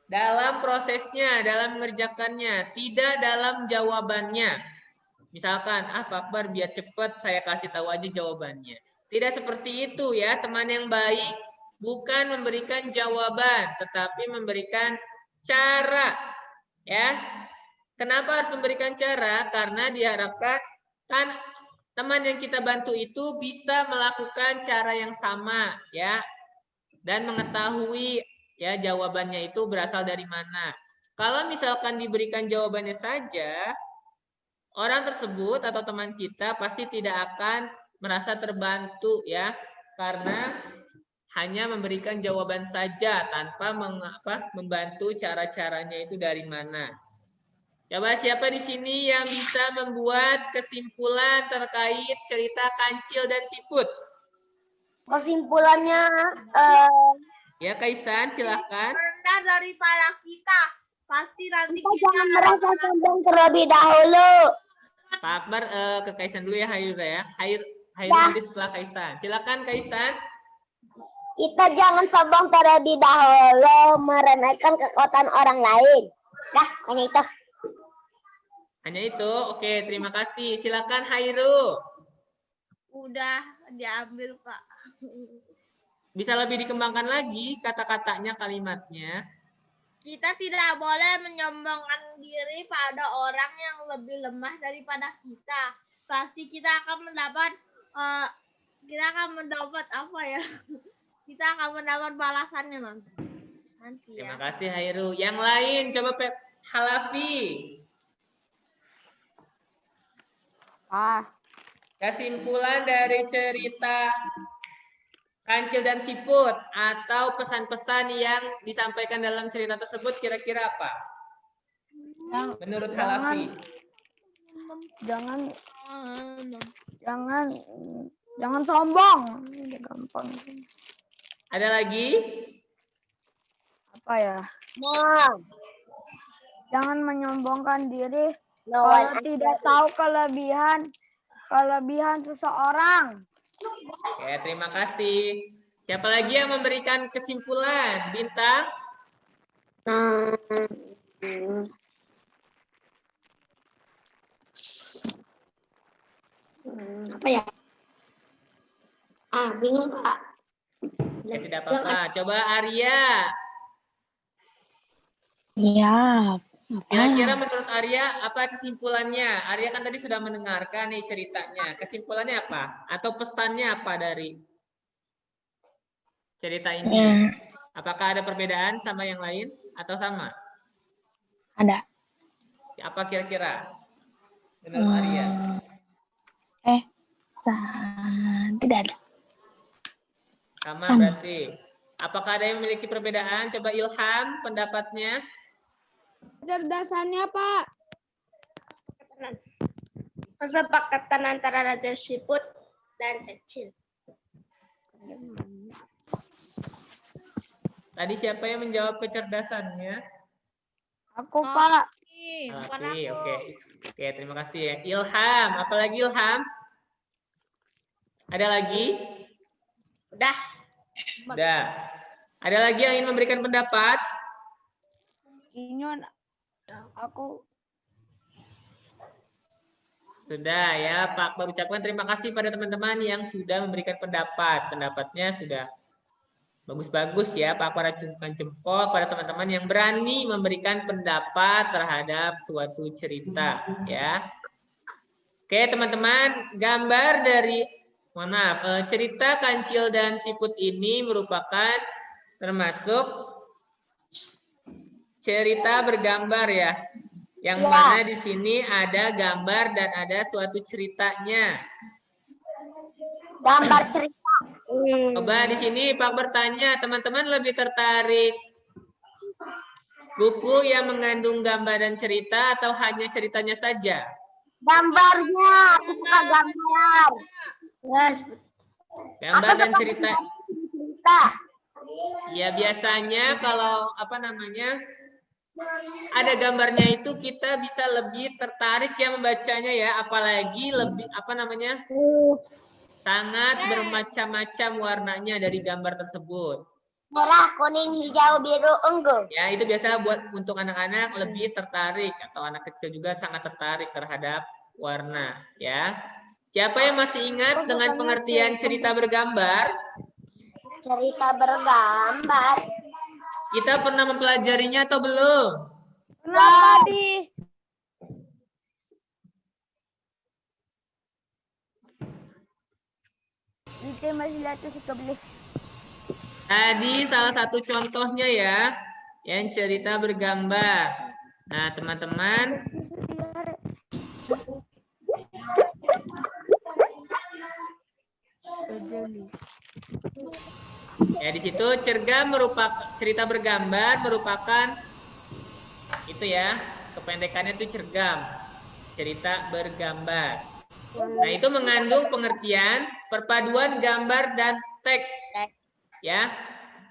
S1: dalam prosesnya, dalam mengerjakannya, tidak dalam jawabannya. Misalkan, Pak Akbar biar cepat saya kasih tahu aja jawabannya. Tidak seperti itu ya, teman yang baik bukan memberikan jawaban, tetapi memberikan cara. Ya, kenapa harus memberikan cara? Karena diharapkan kan teman yang kita bantu itu bisa melakukan cara yang sama, ya, dan mengetahui ya jawabannya itu berasal dari mana. Kalau misalkan diberikan jawabannya saja, orang tersebut atau teman kita pasti tidak akan merasa terbantu, ya, karena hanya memberikan jawaban saja tanpa membantu cara-caranya itu dari mana. Coba siapa di sini yang bisa membuat kesimpulan terkait cerita Kancil dan Siput?
S2: Kesimpulannya
S1: ya, Kaisan silahkan.
S4: Rendah daripada kita. Pasti nanti
S2: kita jangan merasa sombong terlebih dahulu.
S1: Pak Akbar ke Kaisan dulu ya, Hayur ya. Hayur nanti setelah Kaisan. Silakan Kaisan.
S2: Kita jangan sombong terlebih dahulu, meremehkan kekuatan orang lain. Dah, hanya itu.
S1: Hanya itu. Oke, terima kasih. Silakan Hairu.
S4: Udah diambil, Pak.
S1: Bisa lebih dikembangkan lagi kata-katanya, kalimatnya.
S4: Kita tidak boleh menyombongkan diri pada orang yang lebih lemah daripada kita. Pasti kita akan mendapat apa ya? Kita akan mendapat balasannya nanti ya.
S1: Terima kasih Hairu. Yang lain coba Halafi. Kesimpulan dari cerita Kancil dan Siput atau pesan-pesan yang disampaikan dalam cerita tersebut kira-kira apa? Menurut Halafi.
S3: Jangan sombong. Gampang.
S1: Ada lagi?
S3: Apa ya? Jangan menyombongkan diri
S2: Kalau
S3: tidak tahu kelebihan seseorang.
S1: Oke, terima kasih. Siapa lagi yang memberikan kesimpulan? Bintang?
S2: Apa ya? Bingung, Pak.
S1: Ya, tidak apa-apa. Coba Arya.
S6: Iya.
S1: Kira-kira menurut Arya apa kesimpulannya? Arya kan tadi sudah mendengarkan nih ceritanya. Kesimpulannya apa? Atau pesannya apa dari cerita ini?
S6: Ya.
S1: Apakah ada perbedaan sama yang lain atau sama?
S6: Ada.
S1: Apa kira-kira menurut Arya?
S6: Tidak ada.
S1: Sama berarti. Apakah ada yang memiliki perbedaan? Coba Ilham pendapatnya.
S5: Kecerdasannya, Pak. Kesepakatan antara Raja Siput dan Kancil.
S1: Tadi siapa yang menjawab kecerdasannya?
S3: Aku, Pak.
S4: Bukan
S1: Oke,
S4: aku.
S1: oke, terima kasih ya. Ilham, apalagi Ilham? Ada lagi?
S4: Udah.
S1: Udah. Ada lagi yang ingin memberikan pendapat?
S3: Inyon, aku
S1: Sudah ya, Pak. Baru ucapkan terima kasih pada teman-teman yang sudah memberikan pendapat. Pendapatnya sudah bagus-bagus ya, Pak. Para acungkan jempol pada teman-teman yang berani memberikan pendapat terhadap suatu cerita ya. Oke, teman-teman, gambar dari cerita Kancil dan Siput ini merupakan termasuk cerita bergambar ya. Yang mana di sini ada gambar dan ada suatu ceritanya.
S2: Gambar cerita.
S1: Coba di sini Pak bertanya, teman-teman lebih tertarik buku yang mengandung gambar dan cerita atau hanya ceritanya saja?
S2: Gambarnya, aku suka gambar.
S1: Gambar
S2: Aku
S1: dan
S2: suka
S1: cerita.
S2: cerita.
S1: Ya biasanya kalau ada gambarnya itu kita bisa lebih tertarik ya membacanya ya, apalagi lebih sangat bermacam-macam warnanya dari gambar tersebut.
S2: Merah, kuning, hijau, biru, ungu.
S1: Ya, itu biasa buat untuk anak-anak lebih tertarik atau anak kecil juga sangat tertarik terhadap warna, ya. Siapa yang masih ingat dengan pengertian cerita bergambar?
S2: Cerita bergambar.
S1: Kita pernah mempelajarinya atau belum?
S3: kenapa di tema 113.
S1: Tadi salah satu contohnya ya, yang cerita bergambar. Nah, teman-teman, ya di situ cerita bergambar merupakan itu ya, kependekannya itu cergam, cerita bergambar. Nah, itu mengandung pengertian perpaduan gambar dan teks. Ya.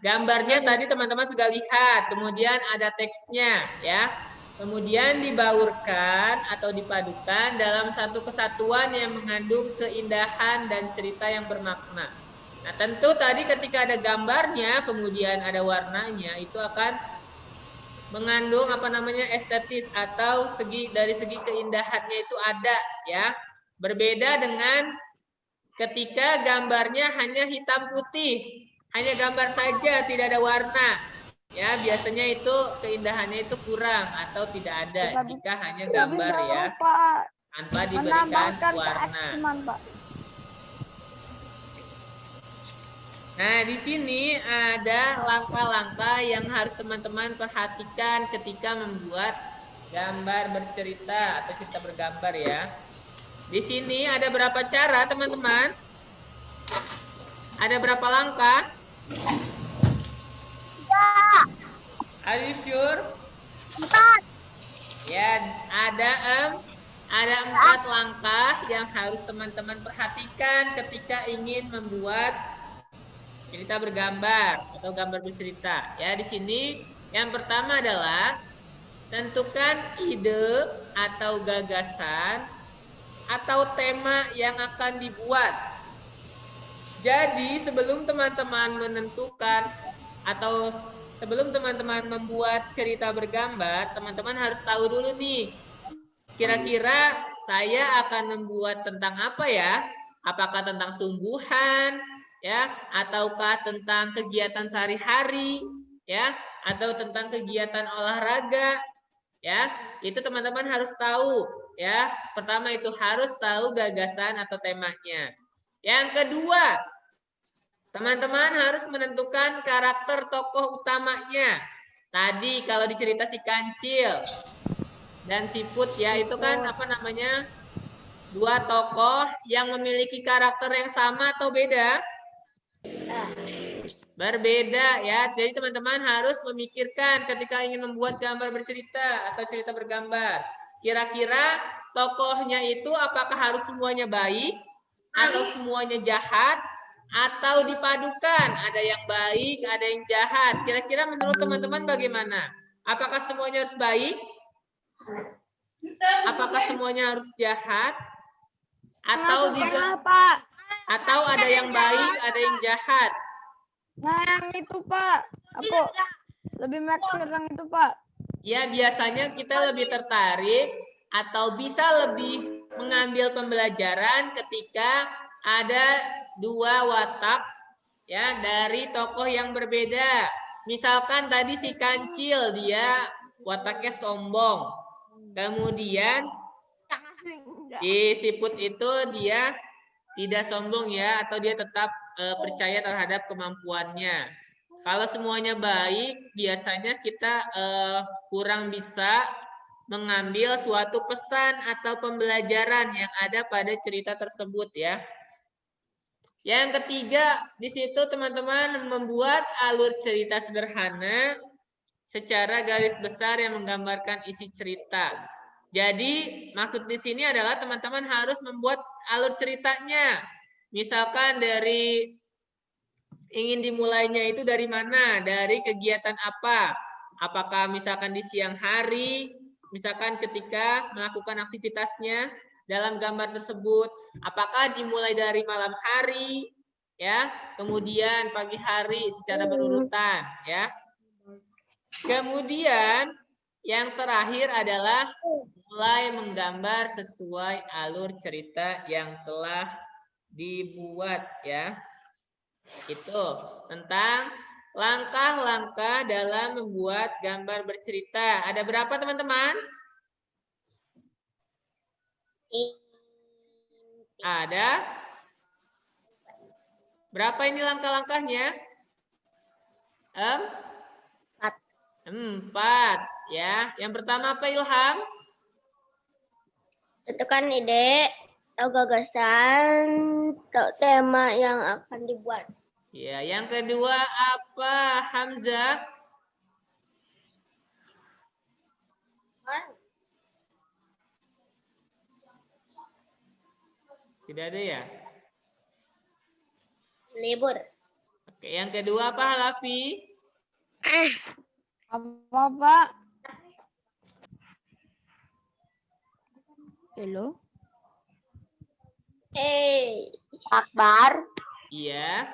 S1: Gambarnya tadi teman-teman sudah lihat, kemudian ada teksnya ya. Kemudian dibaurkan atau dipadukan dalam satu kesatuan yang mengandung keindahan dan cerita yang bermakna. Nah, tentu tadi ketika ada gambarnya, kemudian ada warnanya, itu akan mengandung estetis atau dari segi keindahannya itu ada ya. Berbeda dengan ketika gambarnya hanya hitam putih, hanya gambar saja tidak ada warna. Ya, biasanya itu keindahannya itu kurang atau tidak ada jika hanya gambar ya tanpa diberikan warna. Nah, di sini ada langkah-langkah yang harus teman-teman perhatikan ketika membuat gambar bercerita atau cerita bergambar ya. Di sini ada berapa cara, teman-teman? Ada berapa langkah? Are you sure? 4. Ya, ada 4 langkah yang harus teman-teman perhatikan ketika ingin membuat cerita bergambar atau gambar bercerita. Ya, di sini yang pertama adalah tentukan ide atau gagasan atau tema yang akan dibuat. Jadi, sebelum teman-teman menentukan atau sebelum teman-teman membuat cerita bergambar, teman-teman harus tahu dulu nih, kira-kira saya akan membuat tentang apa ya? Apakah tentang tumbuhan, ya, ataukah tentang kegiatan sehari-hari, ya, atau tentang kegiatan olahraga, ya? Itu teman-teman harus tahu, ya. Pertama itu harus tahu gagasan atau temanya. Yang kedua, teman-teman harus menentukan karakter tokoh utamanya. Tadi kalau di cerita si Kancil dan Siput ya, itu kan dua tokoh yang memiliki karakter yang sama atau beda? Berbeda ya. Jadi teman-teman harus memikirkan ketika ingin membuat gambar bercerita atau cerita bergambar. Kira-kira tokohnya itu apakah harus semuanya baik atau semuanya jahat atau dipadukan? Ada yang baik, ada yang jahat. Kira-kira menurut teman-teman bagaimana? Apakah semuanya harus baik? Apakah semuanya harus jahat? Atau juga
S3: Pak.
S1: atau ada yang baik, ada yang jahat?
S3: Nah, yang itu, Pak. Aku lebih maksud yang itu, Pak.
S1: Ya, biasanya kita lebih tertarik atau bisa lebih mengambil pembelajaran ketika ada dua watak ya dari tokoh yang berbeda. Misalkan tadi si Kancil, dia wataknya sombong. Kemudian si Siput itu dia tidak sombong ya, atau dia tetap percaya terhadap kemampuannya. Kalau semuanya baik, biasanya kita kurang bisa mengambil suatu pesan atau pembelajaran yang ada pada cerita tersebut ya. Yang ketiga, di situ teman-teman membuat alur cerita sederhana secara garis besar yang menggambarkan isi cerita. Jadi, maksud di sini adalah teman-teman harus membuat alur ceritanya. Misalkan dari ingin dimulainya itu dari mana? Dari kegiatan apa? Apakah misalkan di siang hari, misalkan ketika melakukan aktivitasnya dalam gambar tersebut, apakah dimulai dari malam hari, ya, kemudian pagi hari secara berurutan, ya. Kemudian yang terakhir adalah mulai menggambar sesuai alur cerita yang telah dibuat, ya. Itu tentang langkah-langkah dalam membuat gambar bercerita. Ada berapa teman-teman? Ada? Berapa ini langkah-langkahnya? 4 ya. Yang pertama apa, Ilham?
S5: Tentukan ide atau gagasan atau tema yang akan dibuat.
S1: Ya, yang kedua apa, Hamzah? Tidak ada ya?
S5: Libur.
S1: Oke, yang kedua apa, Halafi?
S3: Apa, Pak? Halo?
S2: Akbar.
S1: Iya.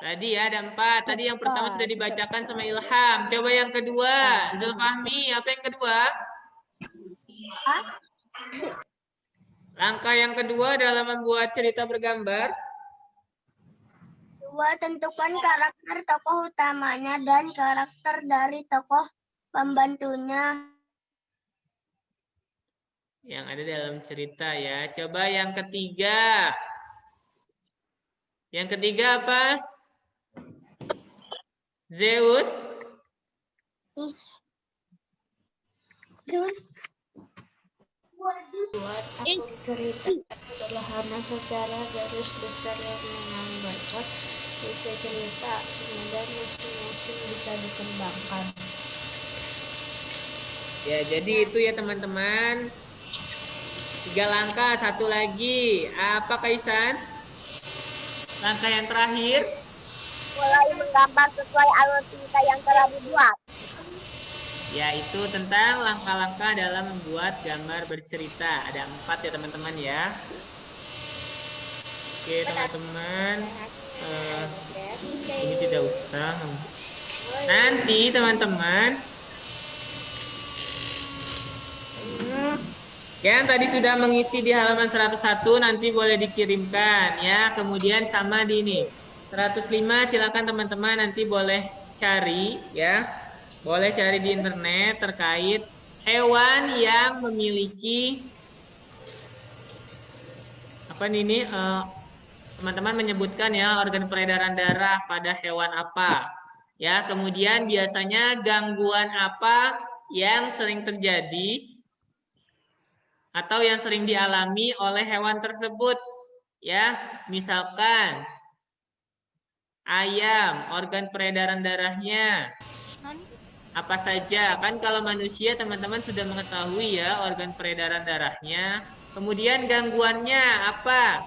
S1: Tadi ya ada 4. Tadi yang pertama sudah dibacakan sama Ilham. Coba yang kedua, Zulfahmi, apa yang kedua? Langkah yang kedua dalam membuat cerita bergambar.
S5: 2. Tentukan karakter tokoh utamanya dan karakter dari tokoh pembantunya.
S1: Yang ada dalam cerita ya. Coba yang ketiga. Yang ketiga apa? Zeus.
S5: Buat alur cerita sederhana secara garis besar yang menggambarkan isi cerita, kemudian masing-masing bisa dikembangkan.
S1: Ya, jadi itu ya teman-teman. 3 langkah, satu lagi. Apa, Kaisan? Langkah yang terakhir.
S2: Mulai menggambar sesuai alur cerita yang telah dibuat.
S1: Yaitu tentang langkah-langkah dalam membuat gambar bercerita. Ada 4 ya teman-teman ya. Oke teman-teman. Ini tidak usah. Nanti teman-teman. Yang tadi sudah mengisi di halaman 101 nanti boleh dikirimkan ya. Kemudian sama di ini. 105 silakan teman-teman nanti boleh cari ya. Boleh cari di internet terkait hewan yang memiliki apa ini teman-teman menyebutkan ya organ peredaran darah pada hewan apa ya, kemudian biasanya gangguan apa yang sering terjadi atau yang sering dialami oleh hewan tersebut ya, misalkan ayam organ peredaran darahnya apa saja. Kan kalau manusia teman-teman sudah mengetahui ya organ peredaran darahnya. Kemudian gangguannya apa?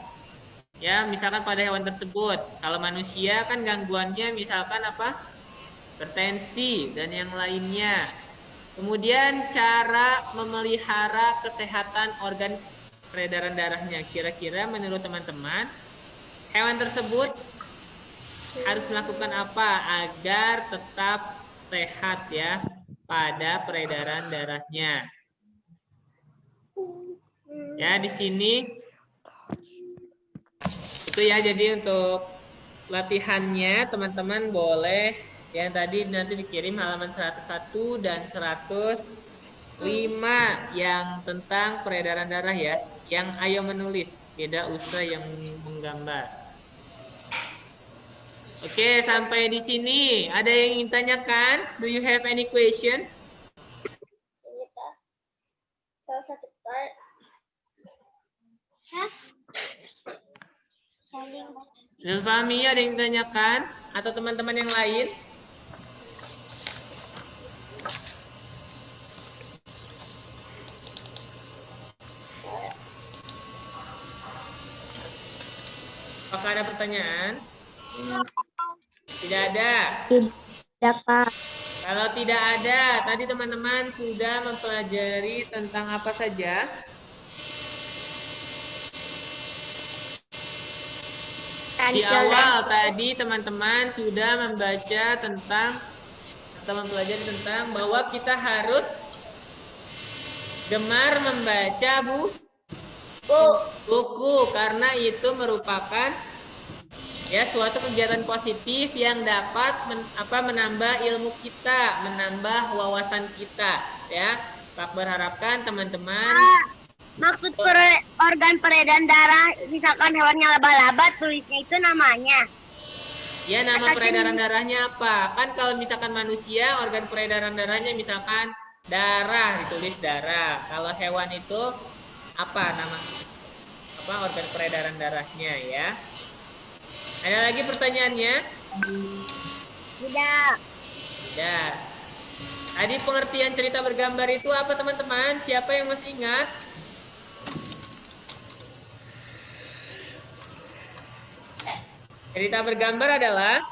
S1: Ya, misalkan pada hewan tersebut. Kalau manusia kan gangguannya misalkan apa? Hipertensi dan yang lainnya. Kemudian cara memelihara kesehatan organ peredaran darahnya. Kira-kira menurut teman-teman, hewan tersebut harus melakukan apa agar tetap sehat ya pada peredaran darahnya. Ya, di sini itu ya, jadi untuk latihannya teman-teman boleh yang tadi nanti dikirim halaman 101 dan 105 yang tentang peredaran darah ya. Yang ayo menulis, tidak usah yang menggambar. Oke, sampai di sini. Ada yang ingin tanyakan? Do you have any question?
S4: Salah satu part.
S1: Fahmi, ada yang ditanyakan? Atau teman-teman yang lain? Apakah ada pertanyaan? Tidak ada.
S2: Tidak, Pak.
S1: Kalau tidak ada, tadi teman-teman sudah mempelajari tentang apa saja? Di awal tadi teman-teman sudah membaca tentang atau mempelajari tentang bahwa kita harus gemar membaca buku karena itu merupakan ya suatu kegiatan positif yang dapat menambah ilmu kita, menambah wawasan kita ya. Pak berharapkan teman-teman
S2: Maksud organ peredaran darah, misalkan hewannya laba-laba, tulisnya itu namanya.
S1: ya nama peredaran darahnya apa? Kan kalau misalkan manusia organ peredaran darahnya misalkan darah, ditulis darah. Kalau hewan itu apa nama organ peredaran darahnya ya? Ada lagi pertanyaannya?
S2: Tidak.
S1: Tidak. Tadi pengertian cerita bergambar itu apa teman-teman? Siapa yang masih ingat? Cerita bergambar adalah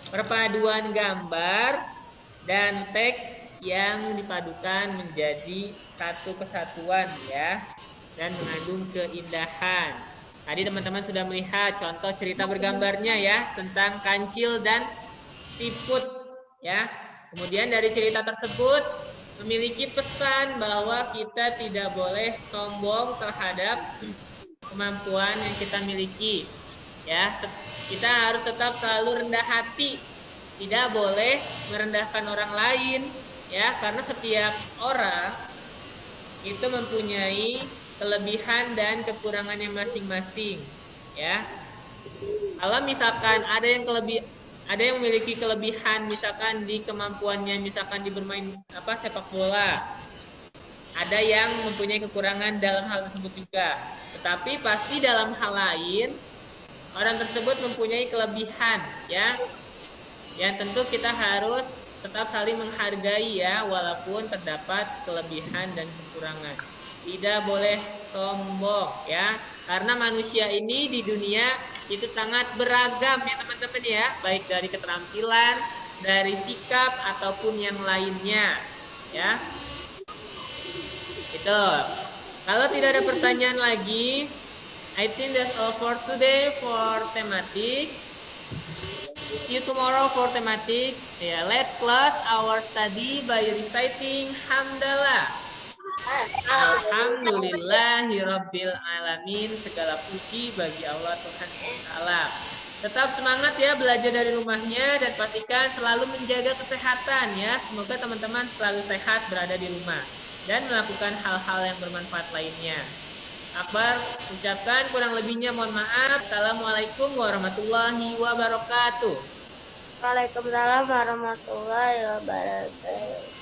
S1: perpaduan gambar dan teks yang dipadukan menjadi satu kesatuan ya, dan mengandung keindahan. Tadi teman-teman sudah melihat contoh cerita bergambarnya ya, tentang kancil dan siput ya. Kemudian dari cerita tersebut memiliki pesan bahwa kita tidak boleh sombong terhadap kemampuan yang kita miliki ya. Kita harus tetap selalu rendah hati, tidak boleh merendahkan orang lain ya, karena setiap orang itu mempunyai kelebihan dan kekurangannya masing-masing ya. Kalau misalkan ada yang memiliki kelebihan misalkan di kemampuannya misalkan di bermain sepak bola, ada yang mempunyai kekurangan dalam hal tersebut juga. Tetapi pasti dalam hal lain orang tersebut mempunyai kelebihan ya. Yang tentu kita harus tetap saling menghargai ya, walaupun terdapat kelebihan dan kekurangan. Tidak boleh sombong ya, karena manusia ini di dunia itu sangat beragam ya teman-teman ya, baik dari keterampilan, dari sikap ataupun yang lainnya ya. Itu. Kalau tidak ada pertanyaan lagi, I think that's all for today for thematic. See you tomorrow for thematic. Yeah, let's close our study by reciting Hamdalah. Alhamdulillahirabbil alamin. Segala puji bagi Allah Tuhan Ta'ala. Tetap semangat ya belajar dari rumahnya dan pastikan selalu menjaga kesehatan ya. Semoga teman-teman selalu sehat berada di rumah dan melakukan hal-hal yang bermanfaat lainnya. Akbar ucapkan kurang lebihnya mohon maaf. Assalamualaikum warahmatullahi wabarakatuh.
S5: Waalaikumsalam warahmatullahi wabarakatuh.